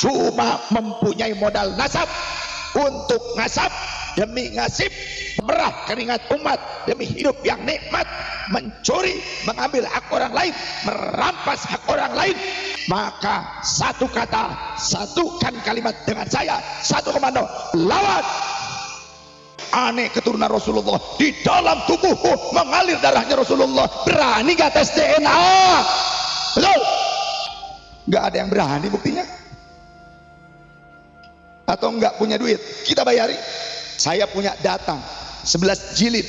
cuma mempunyai modal nasab untuk ngasab demi ngasib, merah keringat umat demi hidup yang nikmat, mencuri, mengambil hak orang lain, merampas hak orang lain, maka satu kata, satukan kalimat dengan saya, satu komando, lawan. Aneh keturunan Rasulullah, di dalam tubuhku mengalir darahnya Rasulullah. Berani gak tes DNA? Betul? Gak ada yang berani buktinya. Atau nggak punya duit, kita bayari. Saya punya data 11 jilid,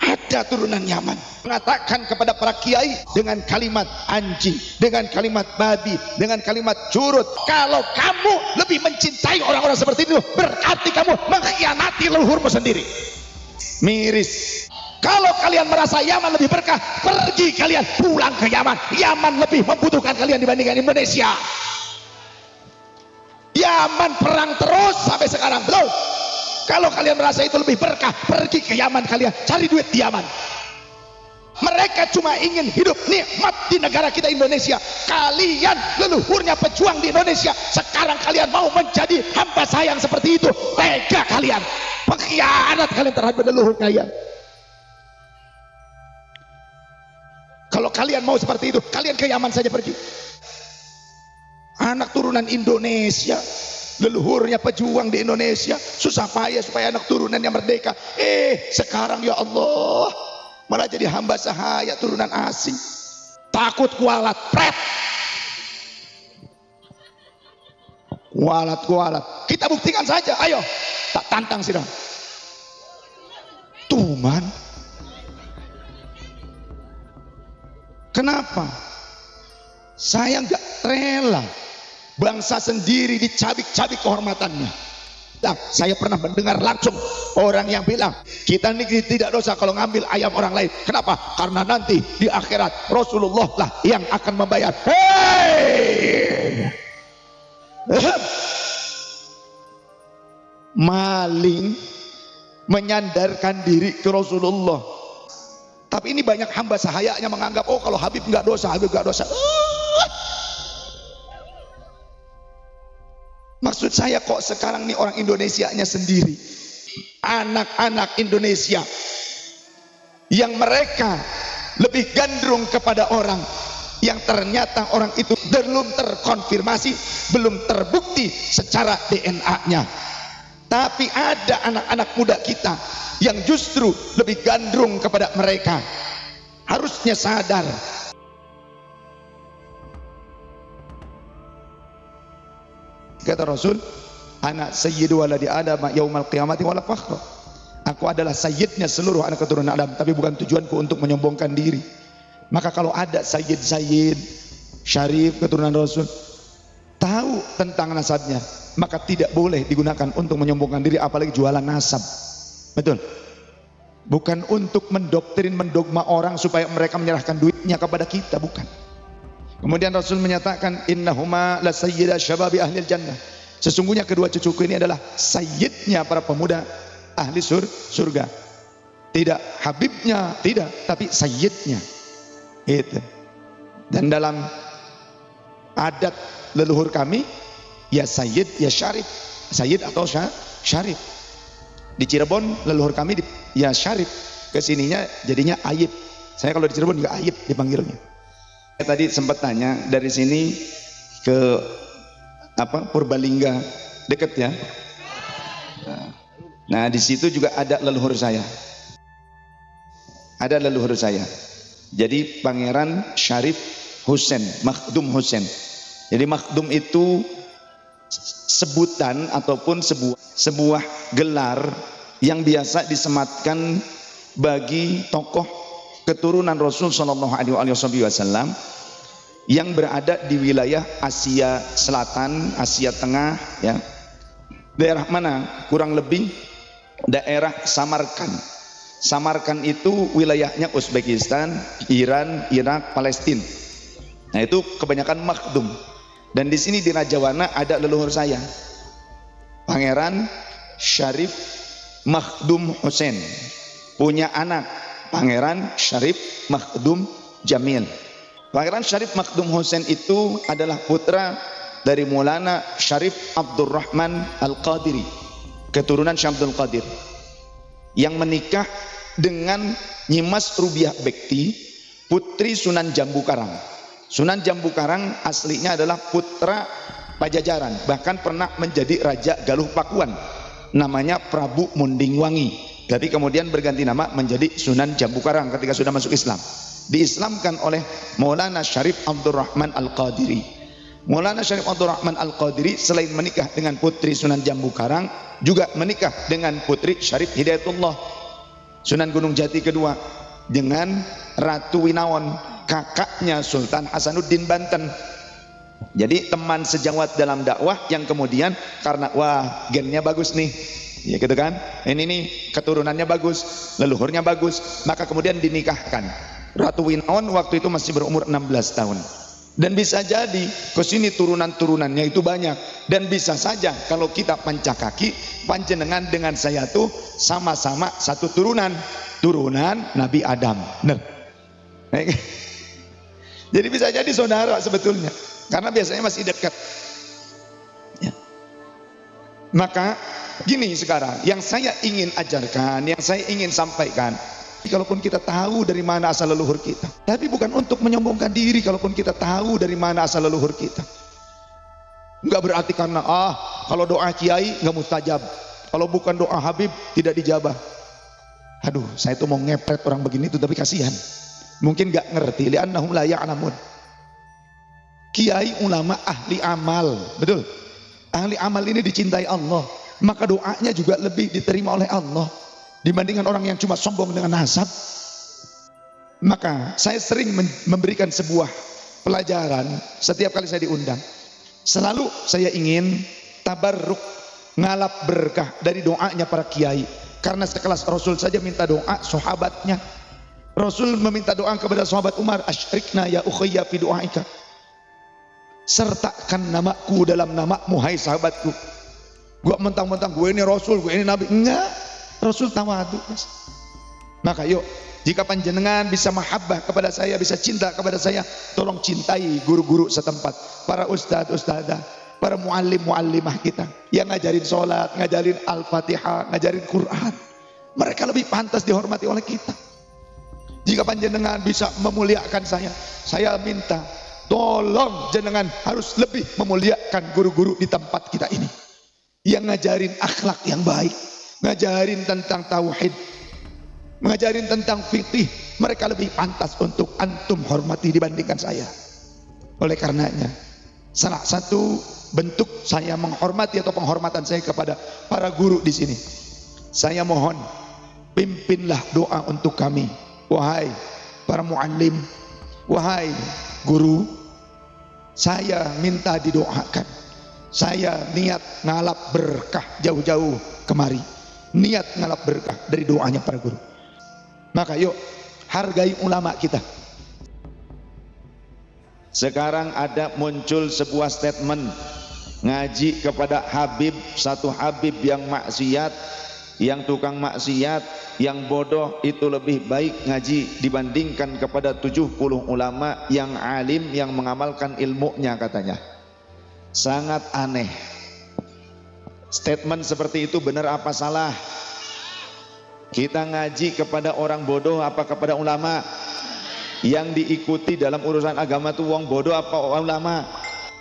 ada turunan Yaman mengatakan kepada para kiai dengan kalimat anjing, dengan kalimat babi, dengan kalimat curut, kalau kamu lebih mencintai orang-orang seperti itu, berarti kamu mengkhianati leluhurmu sendiri. Miris. Kalau kalian merasa Yaman lebih berkah, pergi kalian pulang ke Yaman. Yaman lebih membutuhkan kalian dibandingkan Indonesia. Yaman perang terus sampai sekarang, betul? Kalau kalian merasa itu lebih berkah, pergi ke Yaman kalian, cari duit di Yaman. Mereka cuma ingin hidup nikmat di negara kita Indonesia. Kalian leluhurnya pejuang di Indonesia, sekarang kalian mau menjadi hamba sayang seperti itu. Tega kalian, pengkhianat kalian terhadap leluhur kalian. Kalau kalian mau seperti itu, kalian ke Yaman saja pergi. Anak turunan Indonesia, leluhurnya pejuang di Indonesia, susah payah supaya anak turunannya merdeka. Sekarang ya Allah, malah jadi hamba sahaya turunan asing. Takut kualat, pret. Kualat. Kita buktikan saja, ayo. Tak tantang sih dong. Tuman. Kenapa? Saya nggak rela bangsa sendiri dicabik-cabik kehormatannya. Nah, saya pernah mendengar langsung orang yang bilang, kita ini tidak dosa kalau ngambil ayam orang lain. Kenapa? Karena nanti di akhirat Rasulullah lah yang akan membayar. Hei! Maling menyandarkan diri ke Rasulullah. Tapi ini banyak hamba sahayanya menganggap, oh kalau Habib nggak dosa, Habib nggak dosa. Maksud saya kok sekarang nih orang Indonesianya sendiri, anak-anak Indonesia yang mereka lebih gandrung kepada orang yang ternyata orang itu belum terkonfirmasi, belum terbukti secara DNA-nya. Tapi ada anak-anak muda kita yang justru lebih gandrung kepada mereka. Harusnya sadar. Kata Rasul, anak sayyidu waladi Adam yaumal qiyamati wala fakhra. Aku adalah sayyidnya seluruh anak keturunan Adam, tapi bukan tujuanku untuk menyombongkan diri. Maka kalau ada sayyid syarif keturunan Rasul tahu tentang nasabnya, maka tidak boleh digunakan untuk menyombongkan diri, apalagi jualan nasab. Betul? Bukan untuk mendoktrin, mendogma orang supaya mereka menyerahkan duitnya kepada kita, bukan. Kemudian Rasul menyatakan, innahuma la sayyida syababi ahlil jannah. Sesungguhnya kedua cucuku ini adalah sayyidnya para pemuda ahli surga. Tidak habibnya, tidak, tapi sayyidnya. Itu. Dan dalam adat leluhur kami, ya sayyid, ya syarif. Sayyid atau syarif. Di Cirebon leluhur kami ya syarif. Kesininya jadinya Ayib. Saya kalau di Cirebon juga Ayib dipanggilnya. Saya tadi sempat tanya dari sini ke Purbalingga, deket ya. Nah di situ juga ada leluhur saya. Ada leluhur saya. Jadi Pangeran Syarif Husain, Makhdum Husain. Jadi Makhdum itu sebutan ataupun sebuah gelar yang biasa disematkan bagi tokoh keturunan Rasul Shallallahu Alaihi Wasallam yang berada di wilayah Asia Selatan, Asia Tengah, ya. Daerah mana? Kurang lebih daerah Samarkand. Samarkand itu wilayahnya Uzbekistan, Iran, Irak, Palestina. Nah itu kebanyakan Makhdum. Dan di sini di Rajawana ada leluhur saya, Pangeran Syarif Makhdum Husain, punya anak Pangeran Syarif Makhdum Jamil. Pangeran Syarif Makhdum Husain itu adalah putra dari Maulana Syarif Abdurrahman Al-Qadiri, keturunan Syekh Abdul Qadir, yang menikah dengan Nyimas Rubiah Bekti, putri Sunan Jambu Karang. Sunan Jambu Karang aslinya adalah putra Pajajaran, bahkan pernah menjadi Raja Galuh Pakuan, namanya Prabu Mundingwangi. Tapi kemudian berganti nama menjadi Sunan Jambu Karang ketika sudah masuk Islam. Diislamkan oleh Maulana Syarif Abdurrahman Al-Qadiri. Maulana Syarif Abdurrahman Al-Qadiri selain menikah dengan putri Sunan Jambu Karang, juga menikah dengan putri Syarif Hidayatullah, Sunan Gunung Jati kedua, dengan Ratu Winawon, kakaknya Sultan Hasanuddin Banten. Jadi teman sejawat dalam dakwah yang kemudian karena wah gennya bagus nih, ya gitu kan, ini nih keturunannya bagus, leluhurnya bagus, maka kemudian dinikahkan. Ratu Winawon waktu itu masih berumur 16 tahun. Dan bisa jadi kesini turunan-turunannya itu banyak. Dan bisa saja kalau kita pancakaki, panjenengan dengan saya tuh sama-sama satu turunan, turunan Nabi Adam. Benar. Jadi bisa jadi saudara sebetulnya, karena biasanya masih dekat ya. Maka gini sekarang, yang saya ingin ajarkan, yang saya ingin sampaikan, kalaupun kita tahu dari mana asal leluhur kita, tapi bukan untuk menyombongkan diri. Kalaupun kita tahu dari mana asal leluhur kita, enggak berarti karena kalau doa kiai nggak mustajab, kalau bukan doa Habib tidak dijabah. Aduh, saya tuh mau ngepret orang begini tuh, tapi kasihan, mungkin nggak ngerti. Li'annahum la ya'lamun. Kiai ulama ahli amal, betul. Ahli amal ini dicintai Allah, maka doanya juga lebih diterima oleh Allah dibandingkan orang yang cuma sombong dengan nasab. Maka saya sering memberikan sebuah pelajaran setiap kali saya diundang. Selalu saya ingin tabarruk, ngalap berkah dari doanya para kiai. Karena sekelas Rasul saja minta doa sahabatnya. Rasul meminta doa kepada sahabat Umar, asyrikna ya ukhayya fi du'aika. Sertakan namaku dalam namamu hai sahabatku. Gua mentang-mentang gue ini Rasul, gue ini Nabi. Enggak. Rasul tawadu. Maka yuk, jika panjenengan bisa mahabbah kepada saya, bisa cinta kepada saya, tolong cintai guru-guru setempat, para ustadz-ustadzah, para muallim-muallimah kita yang ngajarin sholat, ngajarin Al-Fatihah, ngajarin Quran. Mereka lebih pantas dihormati oleh kita. Jika panjenengan bisa memuliakan saya minta tolong jenengan harus lebih memuliakan guru-guru di tempat kita ini yang ngajarin akhlak yang baik, ngajarin tentang tauhid, mengajarin tentang fikih. Mereka lebih pantas untuk antum hormati dibandingkan saya. Oleh karenanya, salah satu bentuk saya menghormati atau penghormatan saya kepada para guru di sini, saya mohon pimpinlah doa untuk kami, wahai para muallim, wahai guru. Saya minta didoakan. Saya niat ngalap berkah jauh-jauh kemari, niat ngalap berkah dari doanya para guru. Maka yuk, hargai ulama kita. Sekarang ada muncul sebuah statement, ngaji kepada Habib, satu Habib yang maksiat, yang tukang maksiat, yang bodoh itu lebih baik ngaji dibandingkan kepada 70 ulama yang alim yang mengamalkan ilmunya katanya. Sangat aneh. Statement seperti itu benar apa salah? Kita ngaji kepada orang bodoh apa kepada ulama? Yang diikuti dalam urusan agama itu wong bodoh apa ulama?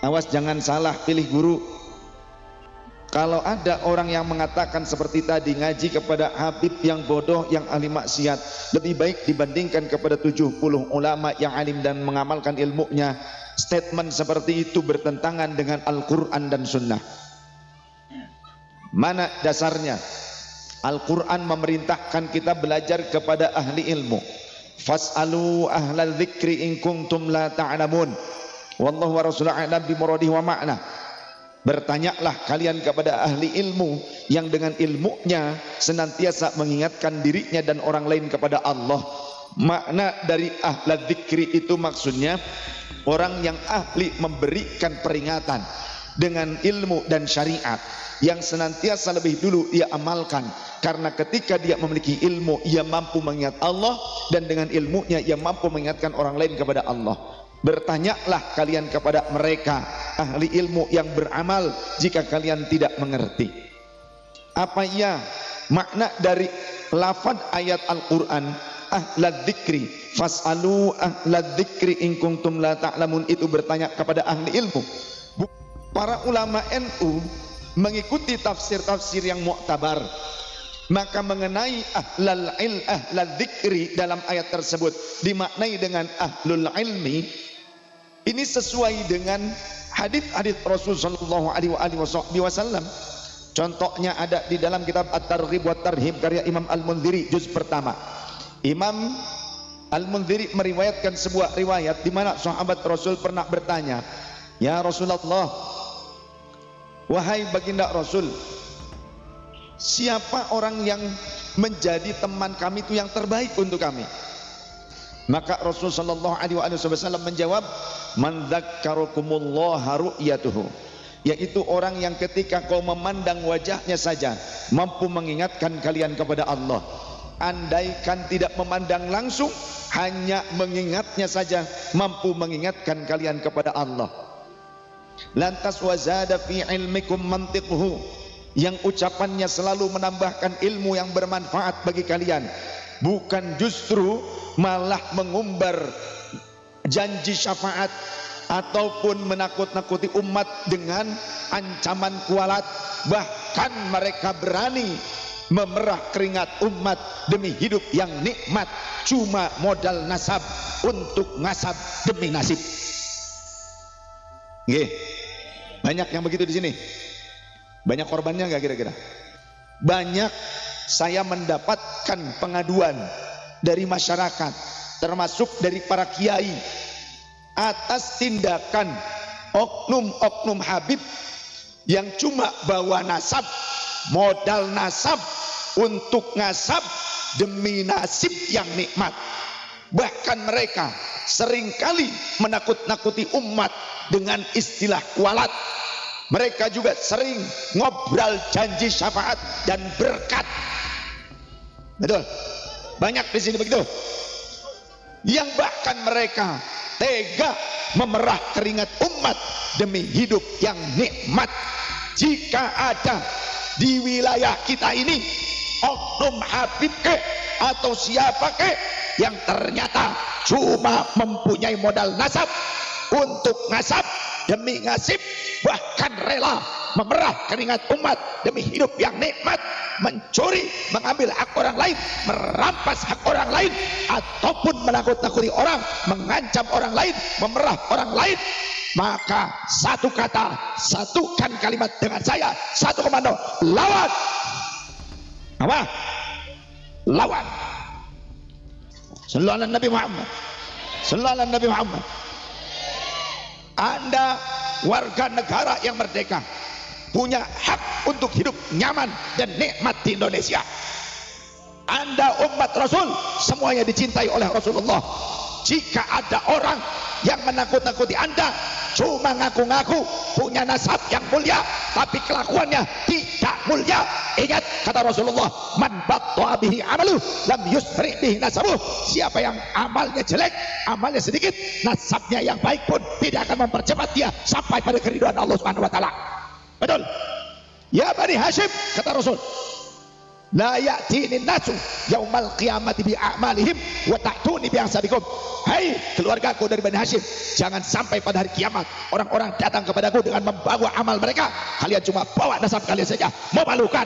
Awas jangan salah pilih guru. Kalau ada orang yang mengatakan seperti tadi, ngaji kepada Habib yang bodoh, yang ahli maksiat lebih baik dibandingkan kepada 70 ulama yang alim dan mengamalkan ilmunya, statement seperti itu bertentangan dengan Al-Quran dan Sunnah. Mana dasarnya? Al-Quran memerintahkan kita belajar kepada ahli ilmu. Fas'alu ahlal dzikri in kuntum la ta'lamun. Wallahu wa rasuluhu a'lam bi muradihi wa ma'na. Bertanyalah kalian kepada ahli ilmu yang dengan ilmunya senantiasa mengingatkan dirinya dan orang lain kepada Allah. Makna dari ahlal dzikri itu maksudnya orang yang ahli memberikan peringatan dengan ilmu dan syariat yang senantiasa lebih dulu ia amalkan, karena ketika dia memiliki ilmu ia mampu mengingat Allah, dan dengan ilmunya ia mampu mengingatkan orang lain kepada Allah. Bertanyalah kalian kepada mereka ahli ilmu yang beramal jika kalian tidak mengerti. Apa ya makna dari lafaz ayat Al-Quran ahlad dzikri fas'alu ahlad dzikri in kuntum la ta'lamun? Itu bertanya kepada ahli ilmu. Para ulama NU mengikuti tafsir-tafsir yang mu'tabar, maka mengenai ahlal dzikri dalam ayat tersebut dimaknai dengan ahlul ilmi. Ini sesuai dengan hadis-hadis Rasul sallallahu alaihi wasallam. Contohnya ada di dalam kitab At-Targhib wa Tarhib karya Imam Al-Mundhiri juz pertama. Imam Al-Mundhiri meriwayatkan sebuah riwayat di mana sahabat Rasul pernah bertanya, "Ya Rasulullah, wahai baginda Rasul, siapa orang yang menjadi teman kami itu yang terbaik untuk kami?" Maka Rasul sallallahu alaihi wasallam menjawab, "Man dzakkarakumullaha ru'yatuhu," yaitu orang yang ketika kau memandang wajahnya saja mampu mengingatkan kalian kepada Allah. Andaikan tidak memandang langsung, hanya mengingatnya saja mampu mengingatkan kalian kepada Allah. Lantas wazada fi ilmikum mantiquhu, yang ucapannya selalu menambahkan ilmu yang bermanfaat bagi kalian, bukan justru malah mengumbar janji syafaat ataupun menakut-nakuti umat dengan ancaman kualat. Bahkan mereka berani memerah keringat umat demi hidup yang nikmat, cuma modal nasab untuk ngasab demi nasib. Nggih. Banyak yang begitu di sini. Banyak korbannya nggak kira-kira? Banyak saya mendapatkan pengaduan dari masyarakat, termasuk dari para kiai, atas tindakan oknum-oknum Habib yang cuma bawa nasab, modal nasab untuk ngasab demi nasib yang nikmat. Bahkan mereka seringkali menakut-nakuti umat dengan istilah kualat. Mereka juga sering ngobrol janji syafaat dan berkat. Betul? Banyak di sini begitu. Yang bahkan mereka tega memerah keringat umat demi hidup yang nikmat. Jika ada di wilayah kita ini oknum Habib atau siapa yang ternyata cuma mempunyai modal nasab untuk ngasab demi ngasib, bahkan rela memerah keringat umat demi hidup yang nikmat, mencuri, mengambil hak orang lain, merampas hak orang lain, ataupun menakut-nakuti orang, mengancam orang lain, memerah orang lain, maka satu kata, satukan kalimat dengan saya, satu komando, lawan. Apa? Lawan. Sallallahu alaihi Nabi Muhammad. Sallallahu alaihi Nabi Muhammad. Anda warga negara yang merdeka, punya hak untuk hidup nyaman dan nikmat di Indonesia. Anda umat Rasul, semuanya dicintai oleh Rasulullah. Jika ada orang yang menakut-nakuti Anda, cuma ngaku-ngaku punya nasab yang mulia, tapi kelakuannya tidak mulia, ingat kata Rasulullah, man batta bihi amaluh lam yusri bihi nasabuh. Siapa yang amalnya jelek, amalnya sedikit, nasabnya yang baik pun tidak akan mempercepat dia sampai pada keridhaan Allah Subhanahu wa taala. Betul? Ya Bani Hashim, kata Rasul, la ya'tini nasu yaumal qiyamati bi a'malihim wa ta'tuni bi ahsabikum. Hai keluargaku dari Bani Hashim, jangan sampai pada hari kiamat orang-orang datang kepadaku dengan membawa amal mereka, kalian cuma bawa nasab kalian saja. Memalukan.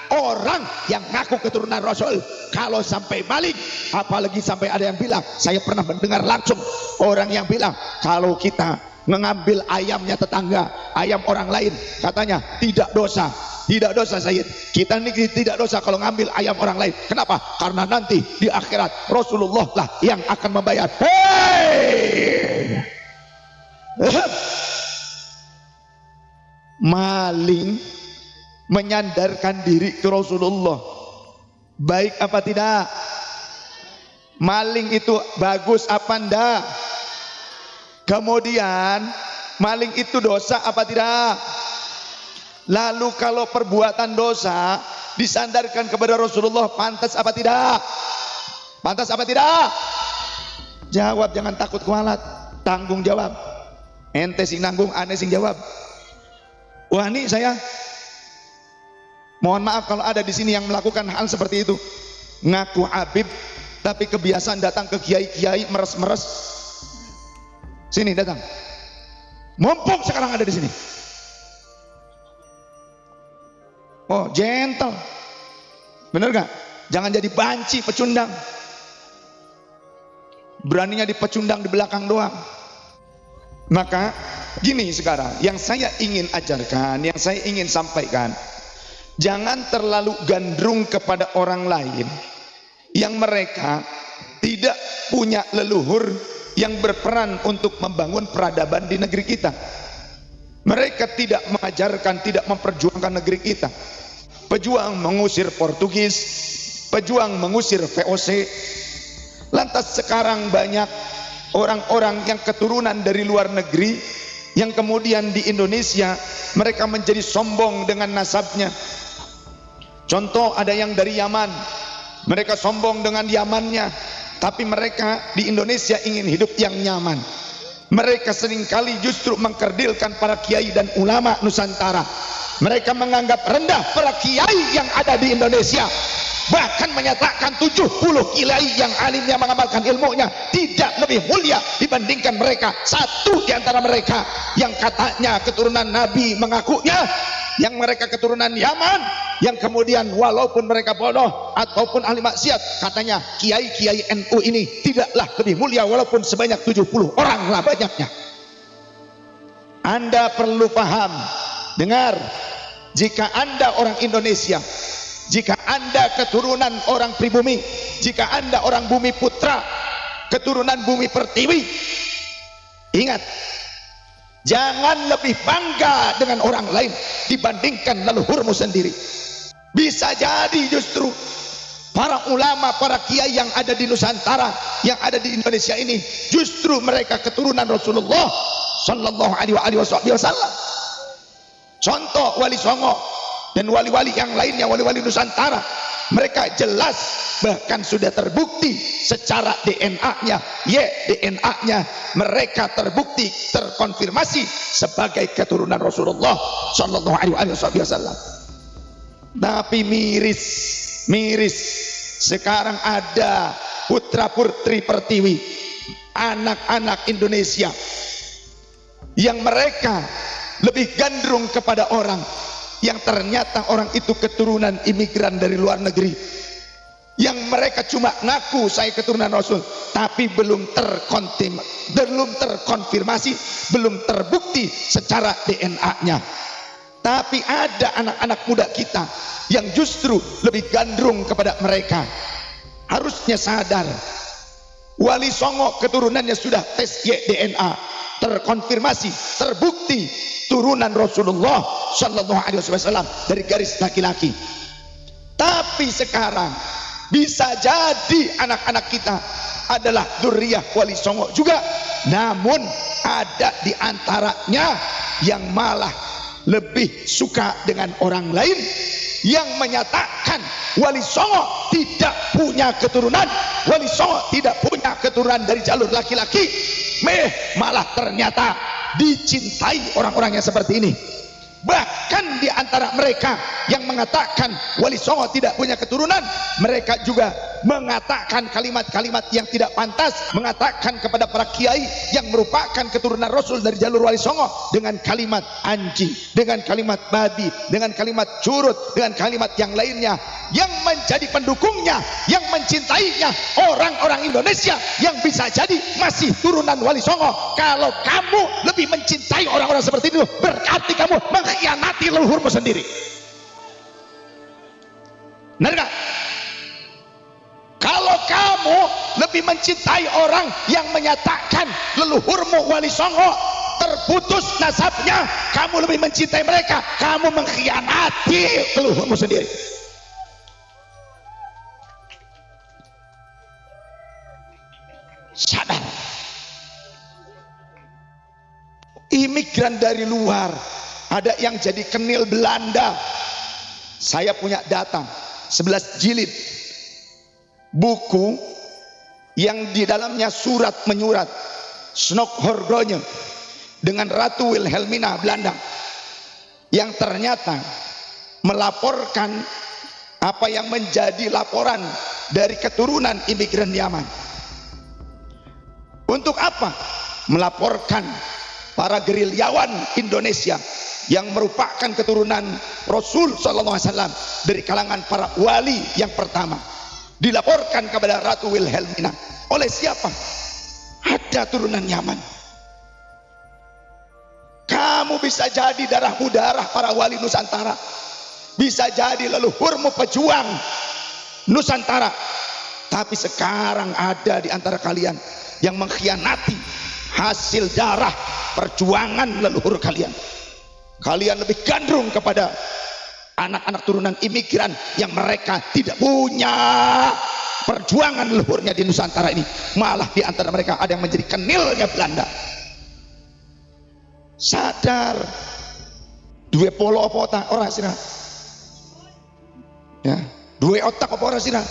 Orang yang ngaku keturunan Rasul kalau sampai maling, apalagi sampai ada yang bilang, saya pernah mendengar langsung orang yang bilang, kalau kita mengambil ayamnya tetangga, ayam orang lain, katanya tidak dosa. Tidak dosa Sayyid, kita ini tidak dosa kalau ngambil ayam orang lain. Kenapa? Karena nanti di akhirat Rasulullah lah yang akan membayar. Hei! Maling menyandarkan diri ke Rasulullah, baik apa tidak? Maling itu bagus apa enggak? Kemudian maling itu dosa apa tidak? Lalu kalau perbuatan dosa disandarkan kepada Rasulullah, pantas apa tidak? Pantas apa tidak? Jawab, jangan takut kualat. tanggung jawab. Ente sing nanggung, ane sing jawab. Wah, ini saya mohon maaf kalau ada di sini yang melakukan hal seperti itu. Ngaku Habib tapi kebiasaan datang ke kiai-kiai meres-meres. Sini datang. Mumpung sekarang ada di sini. Oh, gentle. Bener gak? Jangan jadi banci, pecundang. Beraninya dipecundang di belakang doang. Maka gini sekarang, yang saya ingin ajarkan, yang saya ingin sampaikan, jangan terlalu gandrung kepada orang lain yang mereka tidak punya leluhur yang berperan untuk membangun peradaban di negeri kita. Mereka tidak mengajarkan, tidak memperjuangkan negeri kita. Pejuang mengusir Portugis, pejuang mengusir VOC. Lantas sekarang banyak orang-orang yang keturunan dari luar negeri yang kemudian di Indonesia mereka menjadi sombong dengan nasabnya. Contoh, ada yang dari Yaman, mereka sombong dengan Yamannya, tapi mereka di Indonesia ingin hidup yang nyaman. Mereka seringkali justru mengkerdilkan para kiai dan ulama Nusantara. Mereka menganggap rendah para kiai yang ada di Indonesia, bahkan menyatakan 70 kiai yang alimnya mengamalkan ilmunya tidak lebih mulia dibandingkan mereka. Satu di antara mereka yang katanya keturunan Nabi mengakunya, yang mereka keturunan Yaman, yang kemudian walaupun mereka bodoh ataupun ahli maksiat, katanya kiai-kiai NU ini tidaklah lebih mulia walaupun sebanyak 70 orang lah banyaknya. Anda perlu paham, dengar, jika Anda orang Indonesia, jika Anda keturunan orang pribumi, jika Anda orang bumi putra, keturunan bumi pertiwi, ingat, jangan lebih bangga dengan orang lain dibandingkan leluhurmu sendiri. Bisa jadi justru para ulama, para kiai yang ada di Nusantara, yang ada di Indonesia ini, justru mereka keturunan Rasulullah Sallallahu Alaihi Wasallam. Contoh Wali Songo dan wali-wali yang lainnya, wali-wali Nusantara, mereka jelas bahkan sudah terbukti secara DNA-nya, DNA-nya mereka terbukti, terkonfirmasi sebagai keturunan Rasulullah Sallallahu Alaihi Wasallam. Tapi miris sekarang ada putra putri pertiwi, anak-anak Indonesia yang mereka lebih gandrung kepada orang yang ternyata orang itu keturunan imigran dari luar negeri, yang mereka cuma ngaku saya keturunan Rasul, tapi belum terkonfirmasi, belum terbukti secara DNA-nya. Tapi ada anak-anak muda kita yang justru lebih gandrung kepada mereka. Harusnya sadar, Wali Songo keturunannya sudah tes DNA, terkonfirmasi, terbukti turunan Rasulullah Sallallahu Alaihi Wasallam dari garis laki-laki. Tapi sekarang bisa jadi anak-anak kita adalah dzurriyyah Wali Songo juga, namun ada di antaranya yang malah lebih suka dengan orang lain yang menyatakan Wali Songo tidak punya keturunan, Wali Songo tidak punya keturunan dari jalur laki-laki, malah ternyata dicintai orang-orang yang seperti ini. Bahkan di antara mereka yang mengatakan Wali Songo tidak punya keturunan, mereka juga mengatakan kalimat-kalimat yang tidak pantas, mengatakan kepada para kiai yang merupakan keturunan Rasul dari jalur Wali Songo dengan kalimat anjing, dengan kalimat babi, dengan kalimat curut, dengan kalimat yang lainnya, yang menjadi pendukungnya, yang mencintainya orang-orang Indonesia yang bisa jadi masih turunan Wali Songo. Kalau kamu lebih mencintai orang-orang seperti itu, berarti kamu mengkhianati leluhurmu sendiri. Benar gak? Kalau kamu lebih mencintai orang yang menyatakan leluhurmu Wali Songo, terputus nasabnya, kamu lebih mencintai mereka, kamu mengkhianati leluhurmu sendiri. Sadar. Imigran dari luar, ada yang jadi kenil Belanda. Saya punya data 11 jilid buku yang di dalamnya surat menyurat Snokkhorgonya dengan Ratu Wilhelmina Belanda, yang ternyata melaporkan apa yang menjadi laporan dari keturunan imigran Yaman. Untuk apa? Melaporkan para gerilyawan Indonesia yang merupakan keturunan Rasul Sallallahu Alaihi Wasallam dari kalangan para wali yang pertama, dilaporkan kepada Ratu Wilhelmina. Oleh siapa? Ada turunan Yaman. Kamu bisa jadi darahmu darah para wali Nusantara, bisa jadi leluhurmu pejuang Nusantara, tapi sekarang ada di antara kalian yang mengkhianati hasil darah perjuangan leluhur kalian. Kalian lebih gandrung kepada anak-anak turunan imigran yang mereka tidak punya perjuangan leluhurnya di Nusantara ini. Malah di antara mereka ada yang menjadi kenilnya Belanda. Sadar. Dua polo apa otak orang sira? Ya, dua otak apa orang sira?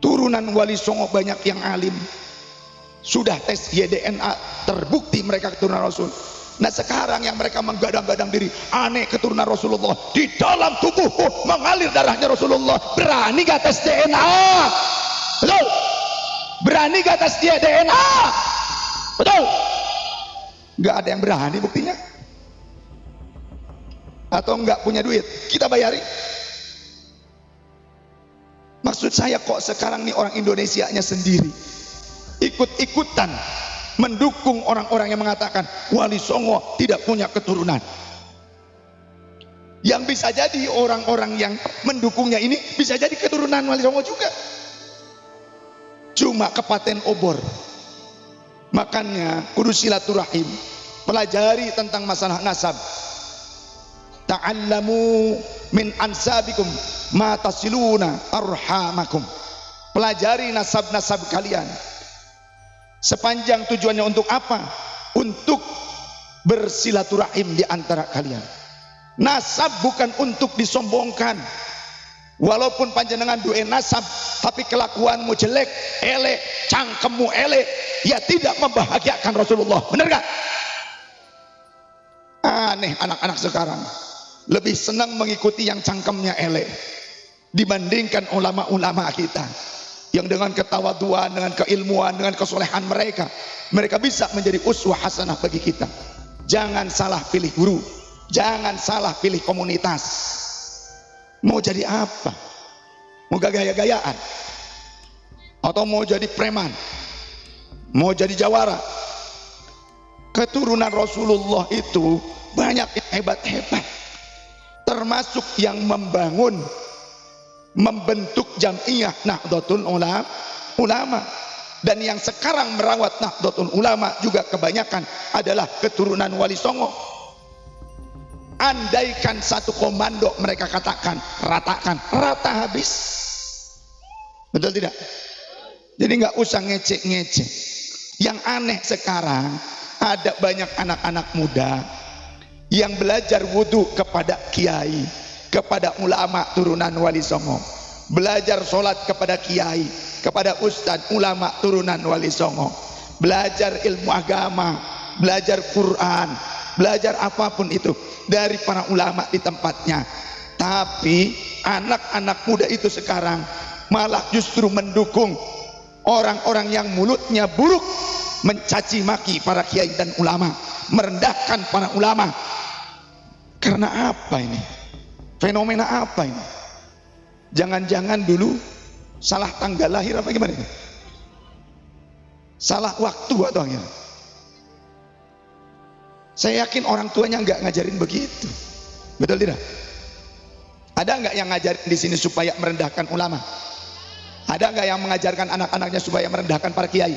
Turunan Wali Songo banyak yang alim. Sudah tes YDNA terbukti mereka keturunan Rasul. Nah sekarang yang mereka menggadang-gadang diri aneh keturunan Rasulullah, di dalam tubuhku mengalir darahnya Rasulullah. Berani gak tes DNA? Betul? Berani gak tes dia DNA? Betul? Gak ada yang berani buktinya. Atau gak punya duit, kita bayari. Maksud saya kok sekarang nih orang Indonesianya sendiri ikut-ikutan mendukung orang-orang yang mengatakan Wali Songo tidak punya keturunan. Yang bisa jadi orang-orang yang mendukungnya ini bisa jadi keturunan Wali Songo juga, cuma kepaten obor. Makanya kudu silaturahim, pelajari tentang masalah nasab. Ta'allamu min ansabikum ma tasiluna arhamakum. Pelajari nasab-nasab kalian. Sepanjang tujuannya untuk apa? Untuk bersilaturahim di antara kalian. Nasab bukan untuk disombongkan. Walaupun panjenengan duwe nasab tapi kelakuanmu jelek, elek, cangkemmu elek, ya tidak membahagiakan Rasulullah. Benar gak? Aneh anak-anak sekarang lebih senang mengikuti yang cangkemnya elek dibandingkan ulama-ulama kita yang dengan ketawaduan, dengan keilmuan, dengan kesolehan mereka bisa menjadi uswah hasanah bagi kita. Jangan salah pilih guru, jangan salah pilih komunitas. Mau jadi apa? Mau gaya-gayaan? Atau mau jadi preman? Mau jadi jawara? Keturunan Rasulullah itu banyak yang hebat-hebat, termasuk yang membentuk Jam'iyah Nahdlatul Ulama, dan yang sekarang merawat Nahdlatul Ulama juga kebanyakan adalah keturunan Wali Songo. Andaikan satu komando mereka katakan ratakan, rata habis. Betul tidak? Jadi nggak usah ngecek-ngecek. Yang aneh sekarang ada banyak anak-anak muda yang belajar wudhu kepada kiai, kepada ulama turunan Wali Songo, belajar sholat kepada kiai, kepada ustadz ulama turunan Wali Songo, belajar ilmu agama, belajar Quran, belajar apapun itu dari para ulama di tempatnya. Tapi anak-anak muda itu sekarang malah justru mendukung orang-orang yang mulutnya buruk, mencaci maki para kiai dan ulama, merendahkan para ulama. Karena apa ini? Fenomena apa ini? Jangan-jangan dulu salah tanggal lahir apa gimana ini? Salah waktu atau gimana? Saya yakin orang tuanya nggak ngajarin begitu. Betul tidak? Ada nggak yang ngajarin di sini supaya merendahkan ulama? Ada nggak yang mengajarkan anak-anaknya supaya merendahkan para kiai?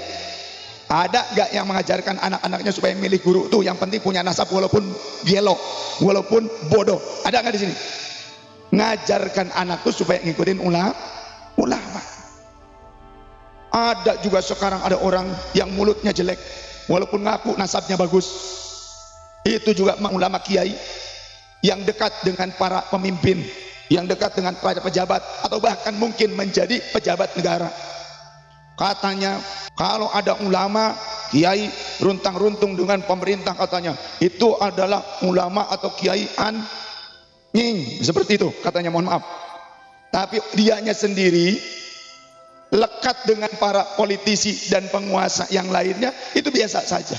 Ada nggak yang mengajarkan anak-anaknya supaya milih guru tuh yang penting punya nasab walaupun gelo, walaupun bodoh? Ada nggak di sini? Ngajarkan anak tuh supaya ngikutin ulama. Ada juga sekarang ada orang yang mulutnya jelek walaupun ngaku nasabnya bagus. Itu juga ulama kiai yang dekat dengan para pemimpin, yang dekat dengan para pejabat, atau bahkan mungkin menjadi pejabat negara. Katanya kalau ada ulama kiai runtang-runtung dengan pemerintah, katanya itu adalah ulama atau kiai anjing, seperti itu katanya, mohon maaf. Tapi dianya sendiri lekat dengan para politisi dan penguasa yang lainnya, itu biasa saja.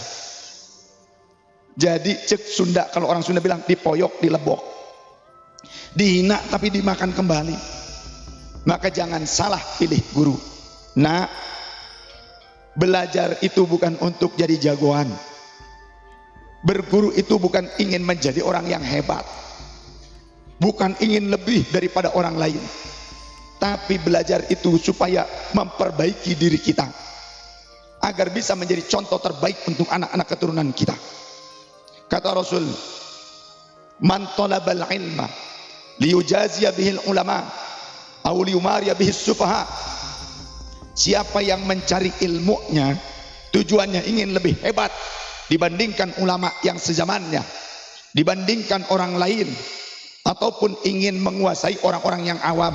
Jadi cek Sunda, kalau orang Sunda bilang dipoyok dilebok, dihina tapi dimakan kembali. Maka jangan salah pilih guru. Nah, belajar itu bukan untuk jadi jagoan. Berguru itu bukan ingin menjadi orang yang hebat, bukan ingin lebih daripada orang lain, tapi belajar itu supaya memperbaiki diri kita agar bisa menjadi contoh terbaik untuk anak-anak keturunan kita. Kata Rasul, man talabal ilma liyujaziya bihil ulama aw liyumariya bihis sufaha. Siapa yang mencari ilmunya tujuannya ingin lebih hebat dibandingkan ulama yang sezamannya, dibandingkan orang lain, ataupun ingin menguasai orang-orang yang awam,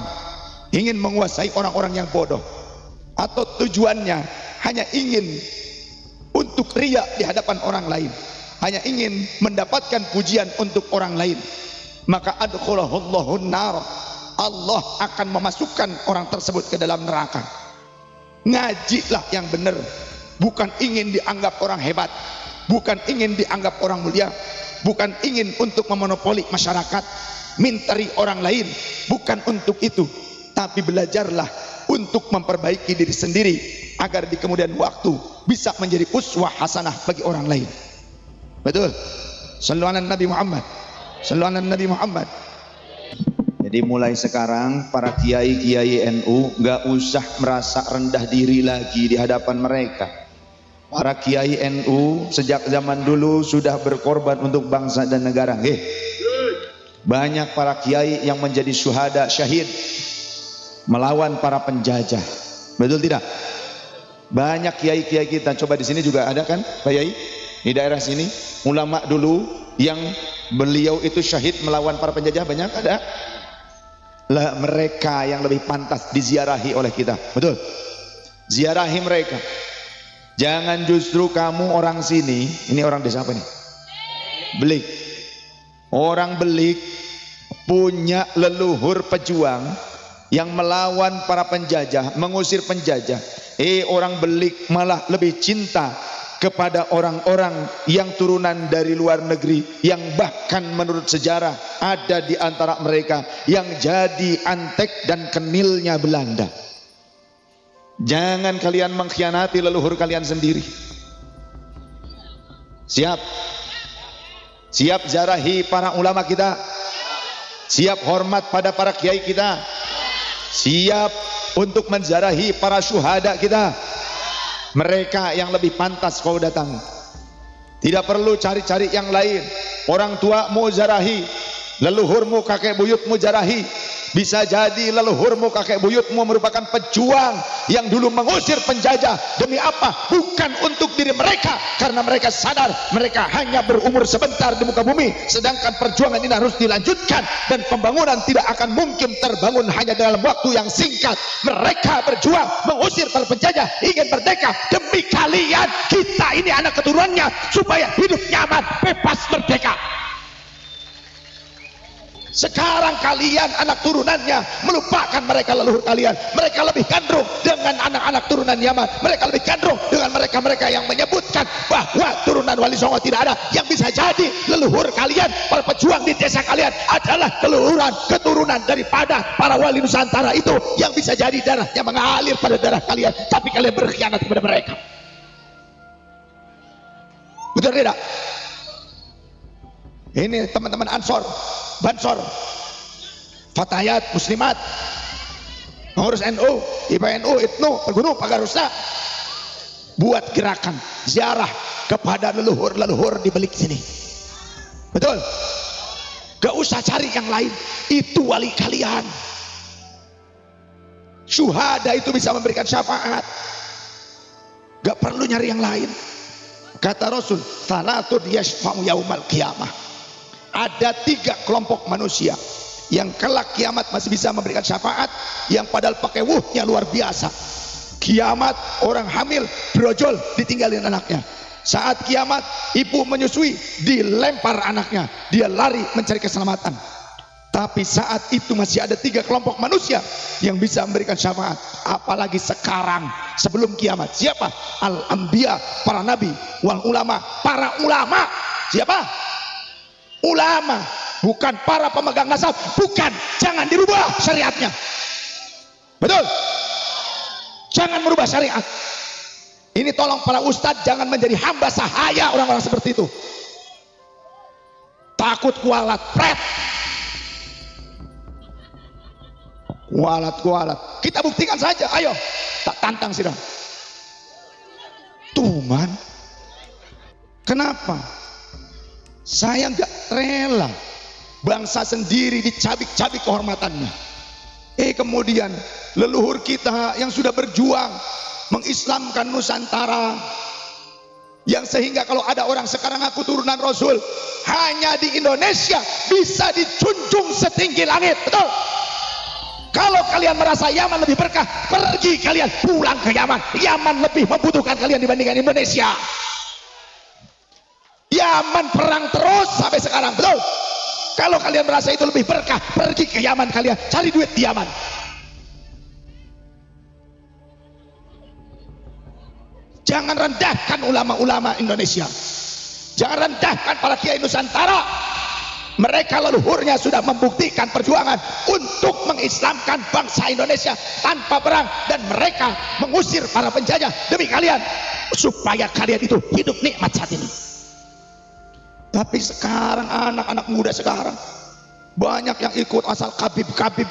ingin menguasai orang-orang yang bodoh, atau tujuannya hanya ingin untuk riya di hadapan orang lain, hanya ingin mendapatkan pujian untuk orang lain, maka adkhulahullahun nar, Allah akan memasukkan orang tersebut ke dalam neraka. Ngajilah yang benar, bukan ingin dianggap orang hebat, bukan ingin dianggap orang mulia, bukan ingin untuk memonopoli masyarakat, minteri orang lain, bukan untuk itu. Tapi belajarlah untuk memperbaiki diri sendiri agar di kemudian waktu bisa menjadi uswah hasanah bagi orang lain. Betul? Shallu ala Nabi Muhammad, shallu ala Nabi Muhammad. Jadi mulai sekarang para kiai-kiai NU nggak usah merasa rendah diri lagi di hadapan mereka. Para kiai NU sejak zaman dulu sudah berkorban untuk bangsa dan negara. Banyak para kiai yang menjadi syuhada, syahid melawan para penjajah. Betul tidak? Banyak kiai-kiai kita, coba di sini juga ada kan Pak Yai? Di daerah sini ulama dulu yang beliau itu syahid melawan para penjajah, banyak ada. Lah, mereka yang lebih pantas diziarahi oleh kita. Betul? Ziarahi mereka. Jangan justru kamu orang sini, ini orang desa apa nih? Belik. Orang Belik punya leluhur pejuang yang melawan para penjajah, mengusir penjajah. Orang Belik malah lebih cinta kepada orang-orang yang turunan dari luar negeri, yang bahkan menurut sejarah ada di antara mereka yang jadi antek dan kenilnya Belanda. Jangan kalian mengkhianati leluhur kalian sendiri. Siap? Siap ziarahi para ulama kita? Siap hormat pada para kiai kita? Siap untuk menziarahi para syuhada kita? Mereka yang lebih pantas kau datang. Tidak perlu cari-cari yang lain. Orang tuamu ziarahi, leluhurmu kakek buyutmu ziarahi. Bisa jadi leluhurmu kakek buyutmu merupakan pejuang yang dulu mengusir penjajah. Demi apa? Bukan untuk diri mereka, karena mereka sadar mereka hanya berumur sebentar di muka bumi, sedangkan perjuangan ini harus dilanjutkan dan pembangunan tidak akan mungkin terbangun hanya dalam waktu yang singkat. Mereka berjuang mengusir para penjajah, ingin merdeka. Demi kalian, kita ini anak keturunannya, supaya hidup nyaman, bebas, merdeka. Sekarang kalian anak turunannya melupakan mereka leluhur kalian. Mereka lebih gandrung dengan anak-anak turunan Yaman. Mereka lebih gandrung dengan mereka-mereka yang menyebutkan bahwa turunan Wali Songo tidak ada. Yang bisa jadi leluhur kalian, para pejuang di desa kalian adalah keturunan daripada para wali Nusantara itu, yang bisa jadi darahnya mengalir pada darah kalian, tapi kalian berkhianat kepada mereka. Betul tidak? Ini teman-teman Ansor, Bansor, Fatayat, Muslimat, pengurus NU, IPNU, ITNU, Pergunu, Pagar Rusna, buat gerakan ziarah kepada leluhur-leluhur di Belik sini. Betul? Gak usah cari yang lain, itu wali kalian. Syuhada itu bisa memberikan syafaat, gak perlu nyari yang lain. Kata Rasul, salatun yashfa'u yaumal qiyamah. Ada 3 kelompok manusia yang kelak kiamat masih bisa memberikan syafaat, yang padahal pakai wuhnya luar biasa. Kiamat orang hamil brojol ditinggalin anaknya. Saat kiamat ibu menyusui dilempar anaknya, dia lari mencari keselamatan. Tapi saat itu masih ada 3 kelompok manusia yang bisa memberikan syafaat. Apalagi sekarang sebelum kiamat. Siapa? Al-Anbiya, para nabi, wal ulama, para ulama. Siapa? Ulama, bukan para pemegang nasab. Bukan, jangan dirubah syariatnya. Betul? Jangan merubah syariat. Ini tolong para ustadz jangan menjadi hamba sahaya orang-orang seperti itu. Takut kualat, pret. Kualat. Kita buktikan saja, ayo. Tak tantang sidang. Tuman. Kenapa? Saya nggak rela bangsa sendiri dicabik-cabik kehormatannya. Kemudian leluhur kita yang sudah berjuang mengislamkan Nusantara, yang sehingga kalau ada orang sekarang aku turunan Rasul, hanya di Indonesia bisa dijunjung setinggi langit. Betul? Kalau kalian merasa Yaman lebih berkah, pergi kalian pulang ke Yaman. Yaman lebih membutuhkan kalian dibandingkan Indonesia. Yaman perang terus sampai sekarang. Betul? Kalau kalian merasa itu lebih berkah, pergi ke Yaman kalian, cari duit di Yaman. Jangan rendahkan ulama-ulama Indonesia. Jangan rendahkan para kiai Nusantara. Mereka leluhurnya sudah membuktikan perjuangan untuk mengislamkan bangsa Indonesia tanpa perang, dan mereka mengusir para penjajah demi kalian, supaya kalian itu hidup nikmat saat ini. Tapi sekarang anak-anak muda sekarang banyak yang ikut asal kabib-kabib.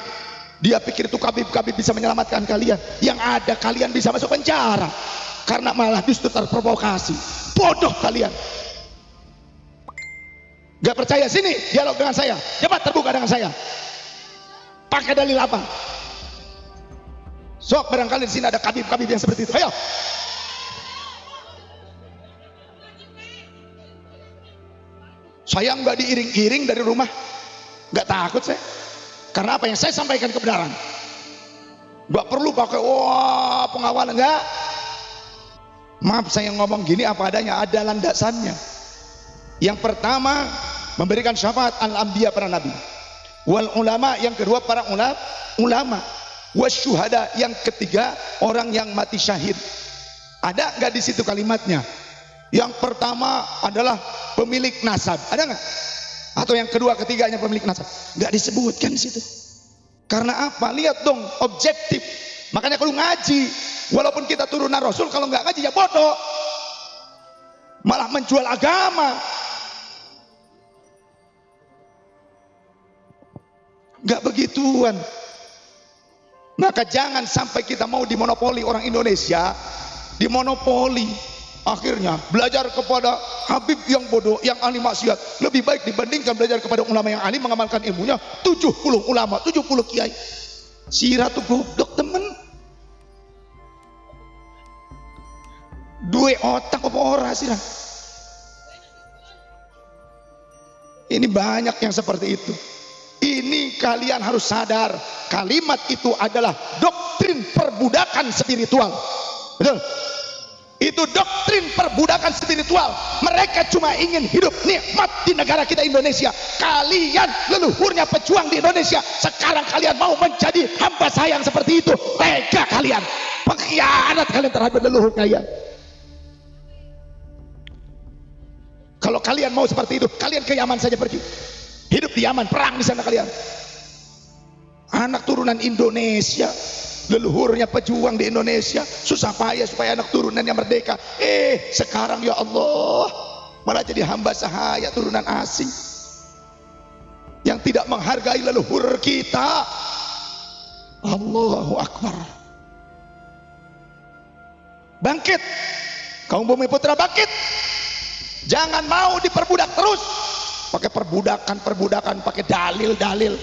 Dia pikir itu kabib-kabib bisa menyelamatkan kalian. Yang ada kalian bisa masuk penjara karena malah justru terprovokasi. Bodoh kalian. Gak percaya, sini dialog dengan saya. Cepat terbuka dengan saya. Pakai dalil apa? Sok barangkali di sini ada kabib-kabib yang seperti itu. Ayo. Saya nggak diiring-iring dari rumah, nggak takut saya. Karena apa yang saya sampaikan kebenaran. Nggak perlu pakai pengawalan, nggak. Maaf saya ngomong gini apa adanya, ada landasannya. Yang pertama memberikan syafaat al-anbiya, para nabi. Wal ulama, yang kedua para ulama. Wasyuhada, yang ketiga orang yang mati syahid. Ada nggak di situ kalimatnya? Yang pertama adalah pemilik nasab, ada nggak? Atau yang kedua ketiganya pemilik nasab? Nggak disebutkan di situ. Karena apa? Lihat dong, objektif. Makanya kalau ngaji, walaupun kita turunan Rasul, kalau nggak ngaji ya bodoh. Malah menjual agama. Nggak begituan. Maka jangan sampai kita mau dimonopoli orang Indonesia, dimonopoli. Akhirnya belajar kepada habib yang bodoh, yang ahli maksiat lebih baik dibandingkan belajar kepada ulama yang ahli mengamalkan ilmunya. 70 ulama, 70 kiai. Sirah tuh goblok temen. Dua otak apa ora sirah. Ini banyak yang seperti itu. Ini kalian harus sadar, kalimat itu adalah doktrin perbudakan spiritual. Betul? Itu doktrin perbudakan spiritual. Mereka cuma ingin hidup nikmat di negara kita Indonesia. Kalian leluhurnya pejuang di Indonesia, sekarang kalian mau menjadi hamba sayang seperti itu. Tega kalian, pengkhianat kalian terhadap leluhur kalian. Kalau kalian mau seperti itu, kalian ke Yaman saja pergi. Hidup di Yaman, perang di sana kalian. Anak turunan Indonesia, leluhurnya pejuang di Indonesia, susah payah supaya anak turunannya merdeka. Sekarang ya Allah, malah jadi hamba sahaya turunan asing yang tidak menghargai leluhur kita. Allahu Akbar. Bangkit, kaum bumi putra, bangkit. Jangan mau diperbudak terus. Pakai perbudakan, pakai dalil-dalil.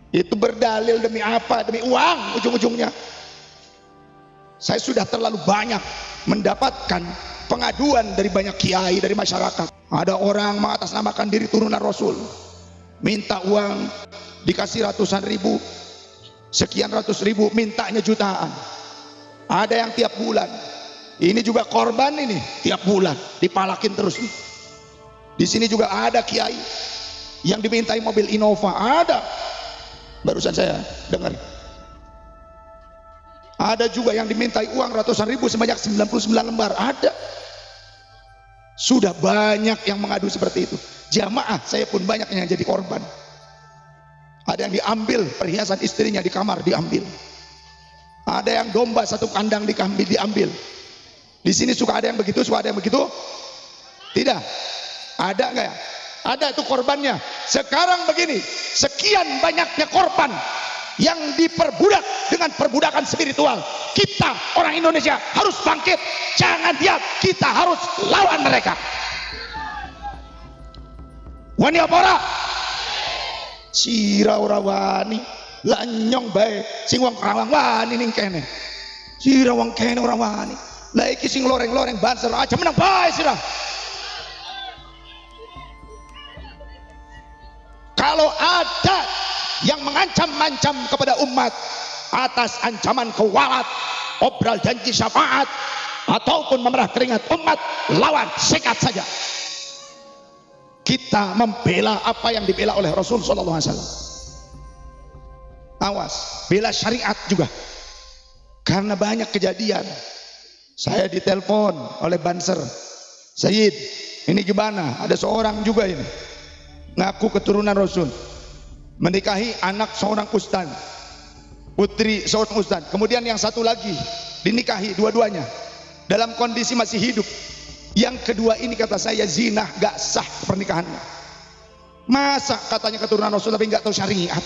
Itu berdalil demi apa? Demi uang ujung-ujungnya. Saya sudah terlalu banyak mendapatkan pengaduan dari banyak kiai, dari masyarakat. Ada orang mengatasnamakan diri turunan Rasul, minta uang, dikasih ratusan ribu, sekian ratus ribu, mintanya jutaan. Ada yang tiap bulan. Ini juga korban ini, tiap bulan dipalakin terus nih. Di sini juga ada kiai yang dimintai mobil Innova, ada. Barusan saya dengar. Ada juga yang dimintai uang ratusan ribu sebanyak 99 lembar, ada. Sudah banyak yang mengadu seperti itu. Jamaah saya pun banyak yang jadi korban. Ada yang diambil perhiasan istrinya di kamar, diambil. Ada yang domba satu kandang diambil. Di sini suka ada yang begitu, suka ada yang begitu. Tidak. Ada enggak ya? Ada itu korbannya. Sekarang begini, sekian banyaknya korban yang diperbudak dengan perbudakan spiritual. Kita orang Indonesia harus bangkit. Jangan diam, kita harus lawan mereka. Wani apa ora? Sira ora wani. Lanyong bae sing wong Karawang wani ning kene. Sira wong kene ora wani. Lah iki sing loreng-loreng Banser aja menang bae sira. Kalau ada yang mengancam-ancam kepada umat atas ancaman kewalat, obral janji syafaat ataupun memerah keringat umat, lawan, sikat saja. Kita membela apa yang dibela oleh Rasul sallallahu alaihi wasallam. Awas, bela syariat juga. Karena banyak kejadian. Saya ditelepon oleh Banser, Sayyid, ini gimana? Ada seorang juga ini ngaku keturunan Rasul, menikahi anak seorang ustaz, putri seorang ustaz. Kemudian yang satu lagi dinikahi dua-duanya dalam kondisi masih hidup. Yang kedua ini kata saya zina, gak sah pernikahannya. Masa katanya keturunan Rasul tapi gak tahu syariat?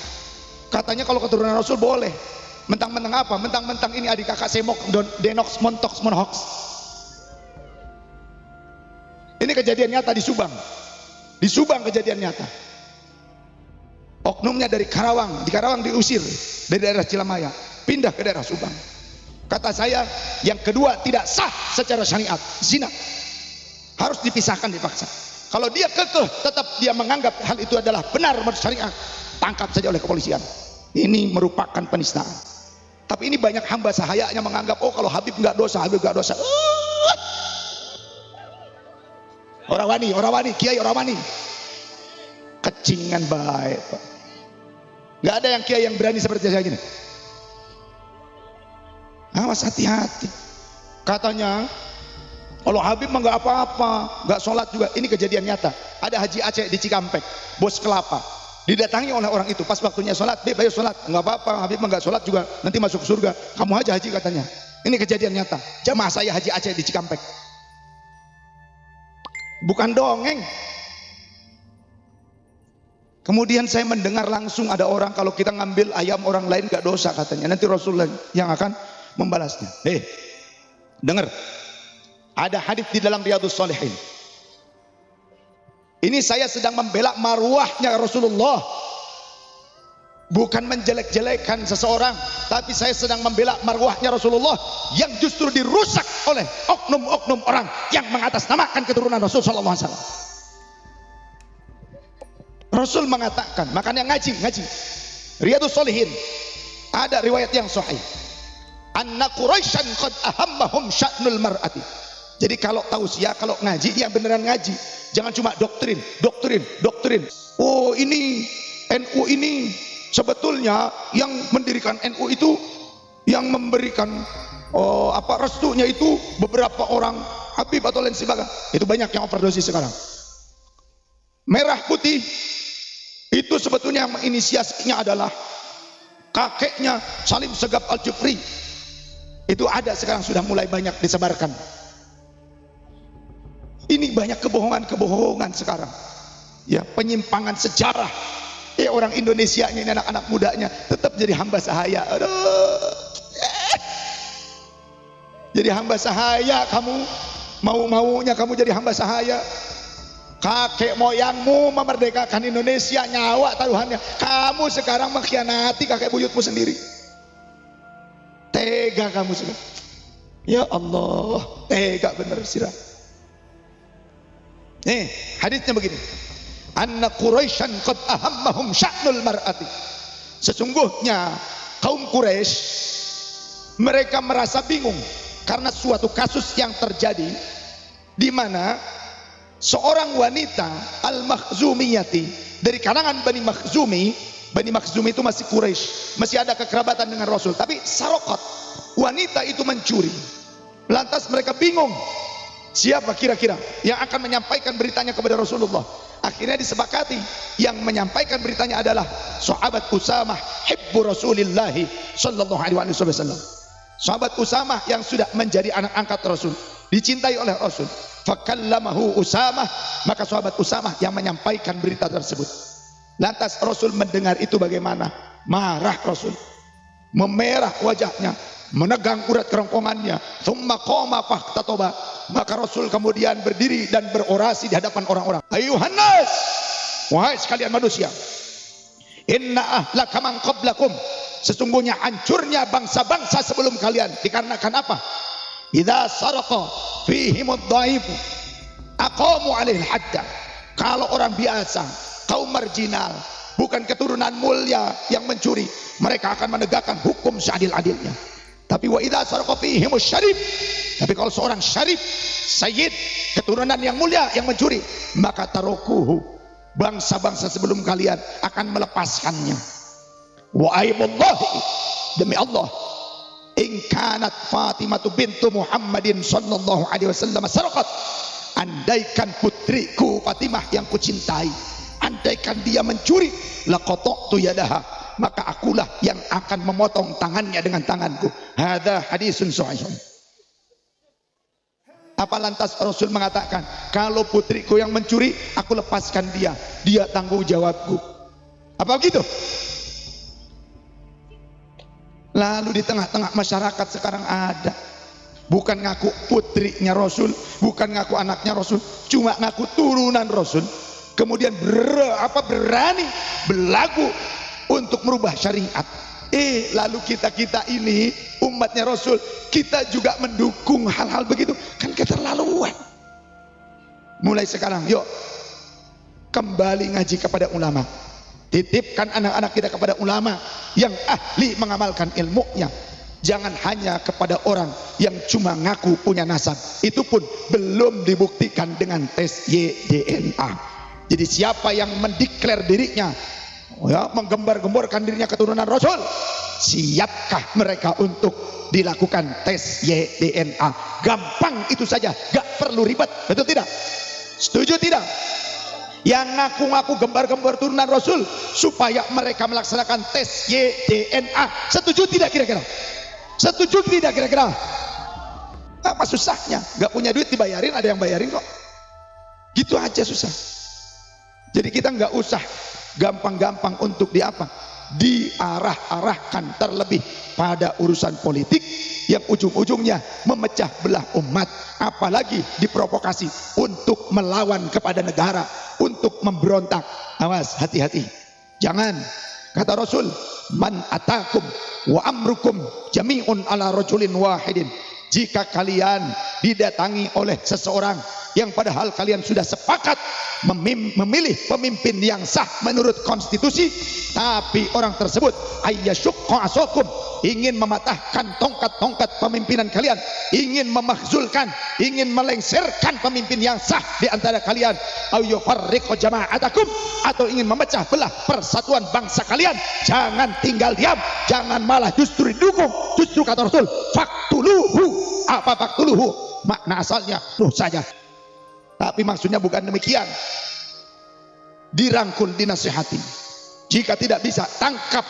Katanya kalau keturunan Rasul boleh. Mentang-mentang apa? Mentang-mentang ini adik kakak semok, denox, montox, monhox. Ini kejadian nyata di Subang. Di Subang kejadian nyata. Oknumnya dari Karawang. Di Karawang diusir dari daerah Cilamaya, pindah ke daerah Subang. Kata saya yang kedua tidak sah secara syariat, zina. Harus dipisahkan, dipaksa. Kalau dia kekeh tetap dia menganggap hal itu adalah benar menurut syariat, tangkap saja oleh kepolisian. Ini merupakan penistaan. Tapi ini banyak hamba sahayanya menganggap, oh kalau Habib nggak dosa, Habib nggak dosa. Orang wani, kiai orang wani. Kecingan baik, Pak. Nggak ada yang kiai yang berani seperti saya gini. Awas, hati-hati. Katanya kalau Habib mah nggak apa-apa, nggak sholat juga. Ini kejadian nyata. Ada Haji Aceh di Cikampek, bos kelapa. Didatangi oleh orang itu pas waktunya sholat, Beb ayo sholat. Nggak apa-apa, Habib mah nggak sholat juga, nanti masuk surga. Kamu aja haji katanya. Ini kejadian nyata. Jamaah saya Haji Aceh di Cikampek. Bukan dongeng. Kemudian saya mendengar langsung ada orang kalau kita ngambil ayam orang lain nggak dosa katanya. Nanti Rasulullah yang akan membalasnya. Dengar. Ada hadis di dalam Riyadhus Shalihin. Ini saya sedang membela marwahnya Rasulullah. Bukan menjelek-jelekan seseorang, tapi saya sedang membela marwahnya Rasulullah yang justru dirusak oleh oknum-oknum orang yang mengatasnamakan keturunan Rasul sallallahu alaihi wasallam. Rasul mengatakan, makanya ngaji. Riyadhus Shalihin ada riwayat yang sahih. Anna Quraisyan qad ahammahum sya'nul mar'ati. Jadi kalau tausiah, kalau ngaji, yang beneran ngaji. Jangan cuma doktrin. Oh ini NU ini sebetulnya yang mendirikan NU itu, yang memberikan restunya itu beberapa orang Habib atau lain sebagainya. Itu banyak yang overdosis sekarang. Merah putih itu sebetulnya yang menginisiasinya adalah kakeknya Salim Segaf Al-Jufri. Itu ada sekarang, sudah mulai banyak disebarkan. Ini banyak kebohongan sekarang. Ya, penyimpangan sejarah. Orang Indonesia ini, anak-anak mudanya tetap jadi hamba sahaya. Aduh. Jadi hamba sahaya kamu, mau-maunya kamu jadi hamba sahaya. Kakek moyangmu memerdekakan Indonesia, nyawa taruhannya. Kamu sekarang mengkhianati kakek buyutmu sendiri. Tega kamu sudah. Ya Allah, tega bener sirah. Hadisnya begini. Anna Quraisyan qad ahammahum sya'nul mar'ati. Sesungguhnya kaum kaum Quraisy mereka merasa bingung karena suatu kasus yang terjadi di mana seorang wanita Al-Makhzumiyati dari kalangan Bani Makhzumi. Bani Makhzumi itu masih Quraisy, masih ada kekerabatan dengan Rasul, tapi sarokot, wanita itu mencuri. Lantas mereka bingung, siapa kira-kira yang akan menyampaikan beritanya kepada Rasulullah. Akhirnya disepakati yang menyampaikan beritanya adalah sahabat Usamah hibbu Rasulillahi sallallahu alaihi wasallam. Sahabat Usamah yang sudah menjadi anak angkat Rasul, dicintai oleh Rasul. Fakallamahu Usamah, maka sahabat Usamah yang menyampaikan berita tersebut. Lantas Rasul mendengar itu bagaimana? Marah Rasul, memerah wajahnya, menegang urat kerongkongannya. Tsumma qama fahtatoba, maka Rasul kemudian berdiri dan berorasi di hadapan orang-orang. Ayuhan nas, wahai sekalian manusia, inna ahlaka man qablakum, sesungguhnya hancurnya bangsa-bangsa sebelum kalian dikarenakan apa? Idza saraqa fihimud dhaif aqamu alaihi hadda. Kalau orang biasa, kaum marginal, bukan keturunan mulia yang mencuri, mereka akan menegakkan hukum seadil-adilnya. Tapi wa idza saraqa fihimus syarif, tapi kalau seorang syarif, sayyid, keturunan yang mulia yang mencuri, maka tarukuhu, bangsa-bangsa sebelum kalian akan melepaskannya. Wa aimullahi, demi Allah, in kanat Fatimah bintu Muhammadin sallallahu alaihi wasallam sarqat, andaikan putriku Fatimah yang kucintai, andaikan dia mencuri, laqata'tu yadaha, maka akulah yang akan memotong tangannya dengan tanganku. Hadza hadisun sahih. Apa lantas Rasul mengatakan, kalau putriku yang mencuri, aku lepaskan dia, dia tanggung jawabku. Apa begitu? Lalu di tengah-tengah masyarakat sekarang ada, bukan ngaku putrinya Rasul, bukan ngaku anaknya Rasul, cuma ngaku turunan Rasul, kemudian berani berlagu untuk merubah syariat. Lalu kita ini umatnya Rasul, kita juga mendukung hal-hal begitu, kan keterlaluan. Mulai sekarang yuk kembali ngaji kepada ulama, titipkan anak-anak kita kepada ulama yang ahli mengamalkan ilmunya. Jangan hanya kepada orang yang cuma ngaku punya nasab, itu pun belum dibuktikan dengan tes YDNA. Jadi siapa yang mendeklar dirinya, menggembar-gemborkan dirinya keturunan Rasul, siapkah mereka untuk dilakukan tes YDNA? Gampang itu saja, gak perlu ribet, betul tidak? Setuju tidak? Yang ngaku-ngaku gembar-gembar turunan Rasul supaya mereka melaksanakan tes YDNA, setuju tidak kira-kira? Setuju tidak kira-kira? Apa susahnya? Gak punya duit dibayarin, ada yang bayarin kok. Gitu aja susah. Jadi kita nggak usah gampang-gampang untuk diarah-arahkan terlebih pada urusan politik yang ujung-ujungnya memecah belah umat, apalagi diprovokasi untuk melawan kepada negara, untuk memberontak. Awas, hati-hati, jangan. Kata Rasul, man atakum wa amrukum jami'un ala rajulin wahidin, jika kalian didatangi oleh seseorang yang padahal kalian sudah sepakat memilih pemimpin yang sah menurut konstitusi, tapi orang tersebut ayyasyukqa asakum, ingin mematahkan tongkat-tongkat pemimpinan kalian, ingin memakzulkan, ingin melengsarkan pemimpin yang sah di antara kalian, au yufarriqu jama'atakum, atau ingin memecah belah persatuan bangsa kalian, jangan tinggal diam, jangan malah justru didukung. Justru kata Rasul, faktuluhu. Apa faktuluhu? Makna asalnya tuh saja, tapi maksudnya bukan demikian. Dirangkul, dinasihati. Jika tidak bisa, tangkap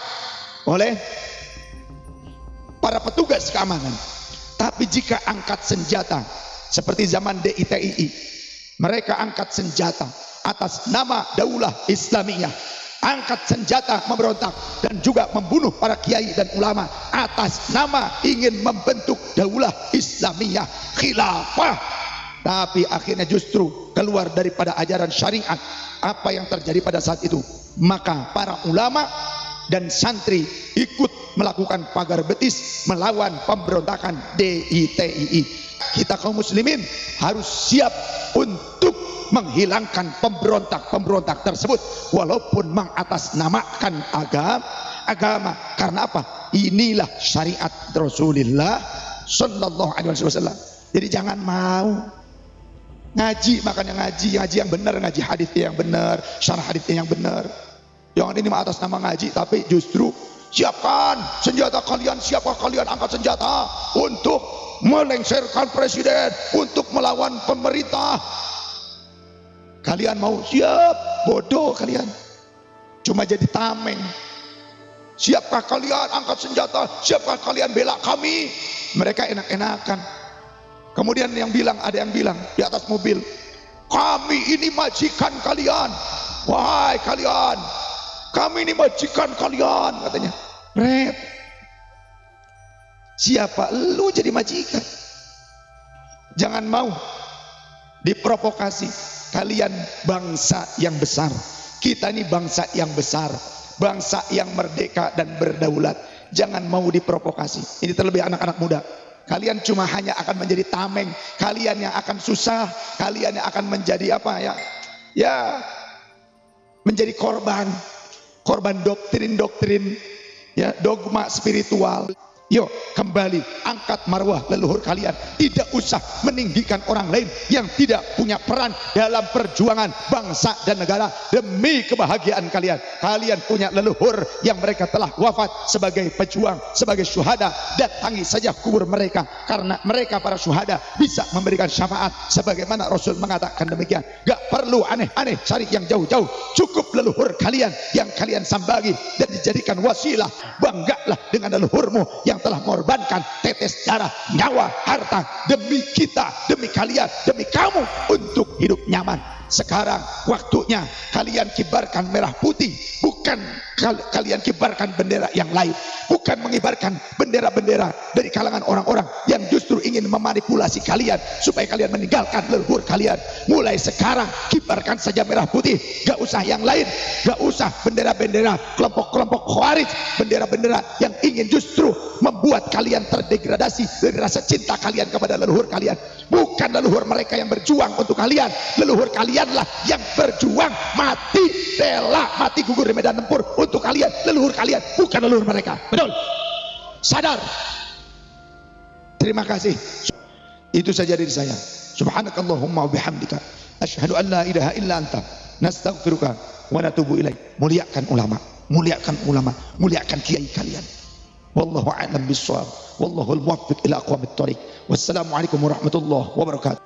oleh para petugas keamanan. Tapi jika angkat senjata, seperti zaman DITII, mereka angkat senjata atas nama Daulah Islamiyah, angkat senjata memberontak dan juga membunuh para kiai dan ulama atas nama ingin membentuk Daulah Islamiyah, khilafah, tapi akhirnya justru keluar daripada ajaran syariat. Apa yang terjadi pada saat itu? Maka para ulama dan santri ikut melakukan pagar betis melawan pemberontakan DITII. Kita kaum muslimin harus siap untuk menghilangkan pemberontak-pemberontak tersebut, walaupun mengatasnamakan agama, agama. Karena apa? Inilah syariat Rasulullah sallallahu alaihi wasallam. Jadi jangan mau ngaji, makanya ngaji yang benar, ngaji hadis yang benar, syarah hadis yang benar. Jangan ini atas nama ngaji, tapi justru siapkan senjata kalian, siapkah kalian angkat senjata untuk melengsarkan presiden, untuk melawan pemerintah. Kalian mau siap? Bodoh kalian, cuma jadi tameng. Siapkah kalian angkat senjata? Siapkah kalian bela kami? Mereka enak-enakan. Kemudian ada yang bilang di atas mobil, kami ini majikan kalian. Wahai kalian, kami ini majikan kalian, katanya. Rep, siapa lu jadi majikan? Jangan mau diprovokasi. Kalian bangsa yang besar, kita ini bangsa yang besar, bangsa yang merdeka dan berdaulat. Jangan mau diprovokasi. Ini terlebih anak-anak muda. Kalian cuma hanya akan menjadi tameng, kalian yang akan susah, kalian yang akan menjadi apa ya menjadi korban doktrin ya, dogma spiritual. Yuk kembali angkat marwah leluhur kalian. Tidak usah meninggikan orang lain yang tidak punya peran dalam perjuangan bangsa dan negara demi kebahagiaan kalian. Kalian punya leluhur yang mereka telah wafat sebagai pejuang, sebagai syuhada. Datangi saja kubur mereka, karena mereka para syuhada bisa memberikan syafaat sebagaimana Rasul mengatakan demikian. Gak perlu aneh-aneh cari yang jauh-jauh, cukup leluhur kalian yang kalian sambangi dan dijadikan wasilah. Banggalah dengan leluhurmu yang telah mengorbankan tetes darah, nyawa, harta demi kita, demi kalian, demi kamu untuk hidup nyaman. Sekarang waktunya kalian kibarkan merah putih, bukan kalian kibarkan bendera yang lain, bukan mengibarkan bendera-bendera dari kalangan orang-orang yang justru ingin memanipulasi kalian supaya kalian meninggalkan leluhur kalian. Mulai sekarang kibarkan saja merah putih, gak usah yang lain, gak usah bendera-bendera kelompok-kelompok khawarij, bendera-bendera yang ingin justru membuat kalian terdegradasi dari rasa cinta kalian kepada leluhur kalian. Bukan leluhur mereka yang berjuang untuk kalian, leluhur kalianlah yang berjuang, mati rela, mati gugur di medan tempur untuk kalian. Leluhur kalian, bukan leluhur mereka. Betul? Sadar. Terima kasih. Itu saja dari saya. Subhanakallahumma wa bihamdika asyhadu an la ilaha illa anta nastaghfiruka wa natubu ilaik. Muliakan ulama, muliakan ulama, muliakan kiai kalian. Wallahu a'lam bissawab. Wallahul muwaffiq ila aqwamit thoriq. Wassalamualaikum warahmatullahi wabarakatuh.